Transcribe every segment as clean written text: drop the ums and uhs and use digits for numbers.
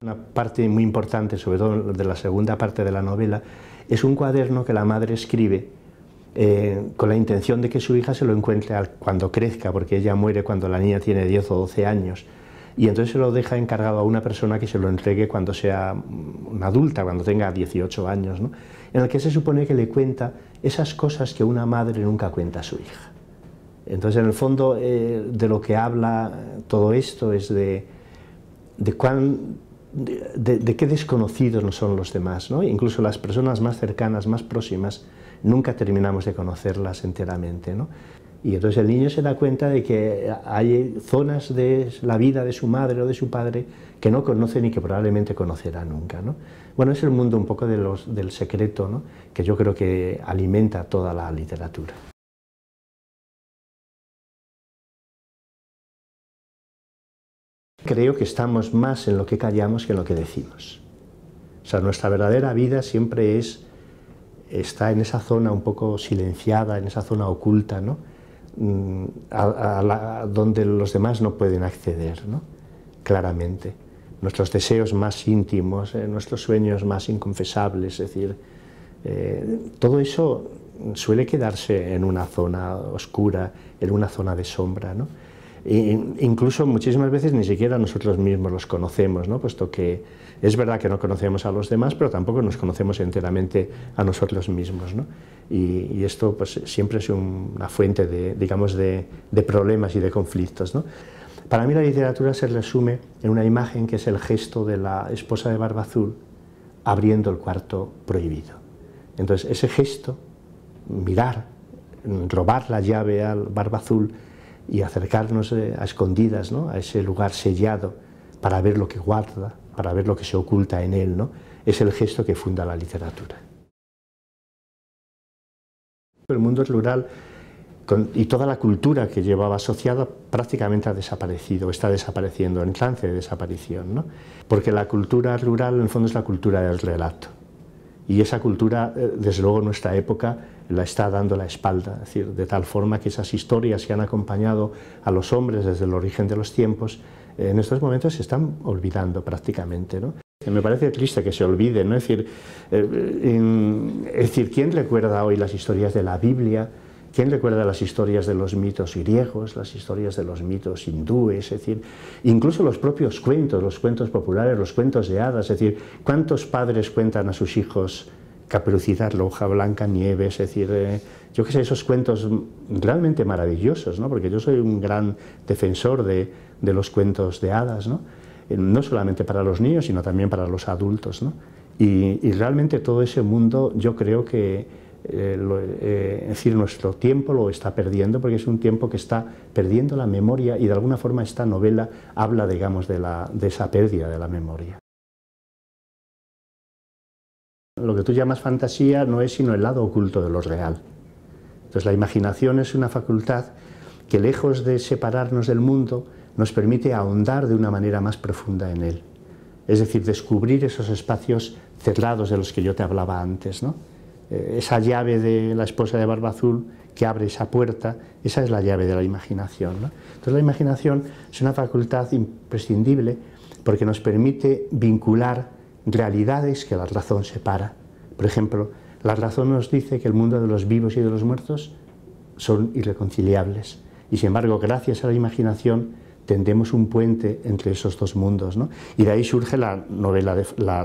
Una parte muy importante, sobre todo de la segunda parte de la novela, es un cuaderno que la madre escribe con la intención de que su hija se lo encuentre cuando crezca, porque ella muere cuando la niña tiene 10 o 12 años, y entonces se lo deja encargado a una persona que se lo entregue cuando sea una adulta, cuando tenga 18 años, ¿no? En el que se supone que le cuenta esas cosas que una madre nunca cuenta a su hija. Entonces, en el fondo, de lo que habla todo esto es de qué desconocidos no son los demás, ¿no? Incluso las personas más cercanas, más próximas, nunca terminamos de conocerlas enteramente, ¿no? Y entonces el niño se da cuenta de que hay zonas de la vida de su madre o de su padre que no conoce ni que probablemente conocerá nunca, ¿no? Bueno, es el mundo un poco del secreto, ¿no?, que yo creo que alimenta toda la literatura. Creo que estamos más en lo que callamos que en lo que decimos. O sea, nuestra verdadera vida siempre está en esa zona un poco silenciada, en esa zona oculta, ¿no?, donde los demás no pueden acceder, ¿no?, claramente. Nuestros deseos más íntimos, nuestros sueños más inconfesables, es decir, todo eso suele quedarse en una zona oscura, en una zona de sombra, ¿no? Incluso muchísimas veces ni siquiera nosotros mismos los conocemos, ¿no?, puesto que es verdad que no conocemos a los demás, pero tampoco nos conocemos enteramente a nosotros mismos, ¿no? Y esto pues siempre es una fuente de problemas y de conflictos, ¿no? Para mí la literatura se resume en una imagen que es el gesto de la esposa de Barba Azul abriendo el cuarto prohibido. Entonces ese gesto, mirar, robar la llave al Barba Azul y acercarnos a escondidas, ¿no?, a ese lugar sellado para ver lo que guarda, para ver lo que se oculta en él, ¿no?, es el gesto que funda la literatura. El mundo rural y toda la cultura que llevaba asociada prácticamente ha desaparecido, está desapareciendo, en trance de desaparición, ¿no?, porque la cultura rural en el fondo es la cultura del relato. Y esa cultura, desde luego en nuestra época, la está dando la espalda, es decir, de tal forma que esas historias que han acompañado a los hombres desde el origen de los tiempos, en estos momentos se están olvidando prácticamente, ¿no? Me parece triste que se olviden, ¿no? Es decir, ¿quién recuerda hoy las historias de la Biblia? ¿Quién recuerda las historias de los mitos griegos, las historias de los mitos hindúes? Es decir, incluso los propios cuentos, los cuentos populares, los cuentos de hadas, es decir, ¿cuántos padres cuentan a sus hijos Caperucita, la hoja blanca, Nieves? Es decir, yo qué sé, esos cuentos realmente maravillosos, ¿no?, porque yo soy un gran defensor de los cuentos de hadas, ¿no?, no solamente para los niños, sino también para los adultos, ¿no? Y realmente todo ese mundo yo creo que es decir, nuestro tiempo lo está perdiendo, porque es un tiempo que está perdiendo la memoria, y de alguna forma esta novela habla, digamos, de esa pérdida de la memoria. Lo que tú llamas fantasía no es sino el lado oculto de lo real. Entonces la imaginación es una facultad que, lejos de separarnos del mundo, nos permite ahondar de una manera más profunda en él. Es decir, descubrir esos espacios cerrados de los que yo te hablaba antes, ¿no? Esa llave de la esposa de Barba Azul que abre esa puerta, esa es la llave de la imaginación, ¿no? Entonces la imaginación es una facultad imprescindible porque nos permite vincular realidades que la razón separa. Por ejemplo, la razón nos dice que el mundo de los vivos y de los muertos son irreconciliables, y sin embargo, gracias a la imaginación, tendemos un puente entre esos dos mundos, ¿no? Y de ahí surge la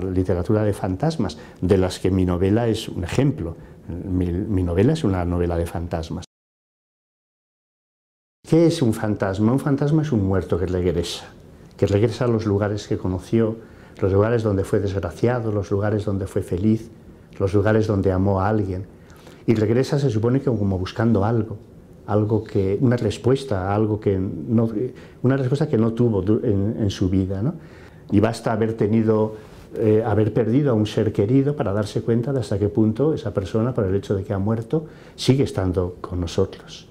literatura de fantasmas, de las que mi novela es un ejemplo. Mi novela es una novela de fantasmas. ¿Qué es un fantasma? Un fantasma es un muerto que regresa a los lugares que conoció, los lugares donde fue desgraciado, los lugares donde fue feliz, los lugares donde amó a alguien. Y regresa, se supone, que como buscando algo que, una respuesta que no tuvo en su vida, ¿no? Y basta haber perdido a un ser querido para darse cuenta de hasta qué punto esa persona, por el hecho de que ha muerto, sigue estando con nosotros.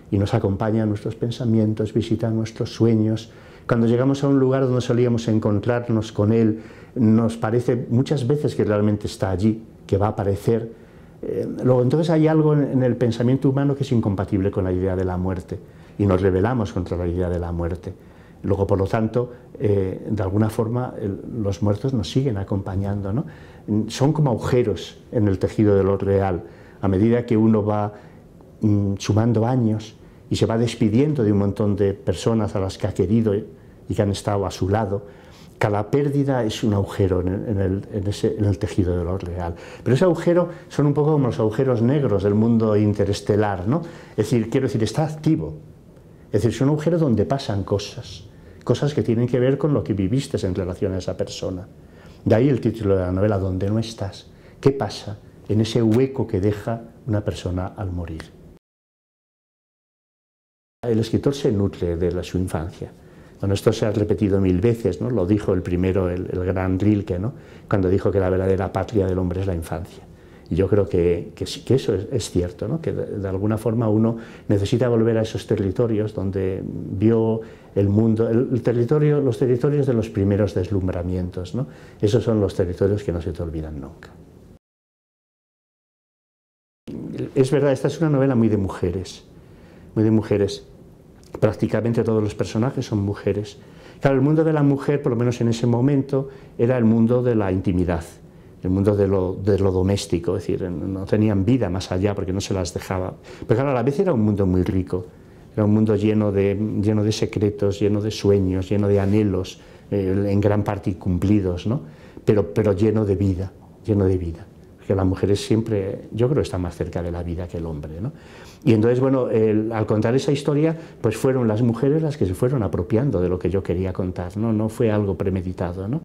Y nos acompaña en nuestros pensamientos, visita nuestros sueños, Cuando llegamos a un lugar donde solíamos encontrarnos con Él, nos parece muchas veces que realmente está allí, que va a aparecer. Luego, entonces hay algo en el pensamiento humano que es incompatible con la idea de la muerte, y nos rebelamos contra la idea de la muerte. Luego, por lo tanto, de alguna forma, los muertos nos siguen acompañando, ¿no? Son como agujeros en el tejido de lo real. A medida que uno va sumando años y se va despidiendo de un montón de personas a las que ha querido y que han estado a su lado, cada pérdida es un agujero en el tejido de lo real. Pero ese agujero son un poco como los agujeros negros del mundo interestelar, ¿no? Es decir, quiero decir, está activo. Es decir, es un agujero donde pasan cosas que tienen que ver con lo que viviste en relación a esa persona. De ahí el título de la novela, Donde no estás. ¿Qué pasa en ese hueco que deja una persona al morir? El escritor se nutre de su infancia. Bueno, esto se ha repetido 1000 veces, ¿no? Lo dijo el primero, el gran Rilke, ¿no? Cuando dijo que la verdadera patria del hombre es la infancia. Y yo creo que eso es cierto, ¿no? Que de alguna forma uno necesita volver a esos territorios donde vio el mundo, los territorios de los primeros deslumbramientos, ¿no? Esos son los territorios que no se te olvidan nunca. Es verdad, esta es una novela muy de mujeres, muy de mujeres. Prácticamente todos los personajes son mujeres. Claro, el mundo de la mujer, por lo menos en ese momento, era el mundo de la intimidad, el mundo de lo doméstico, es decir, no tenían vida más allá porque no se las dejaba. Pero claro, a la vez era un mundo muy rico, era un mundo lleno de secretos, lleno de sueños, lleno de anhelos, en gran parte incumplidos, ¿no? Pero lleno de vida, lleno de vida. Porque las mujeres siempre, yo creo, están más cerca de la vida que el hombre, ¿no? Y entonces, bueno, al contar esa historia, pues fueron las mujeres las que se fueron apropiando de lo que yo quería contar, ¿no? No fue algo premeditado, ¿no?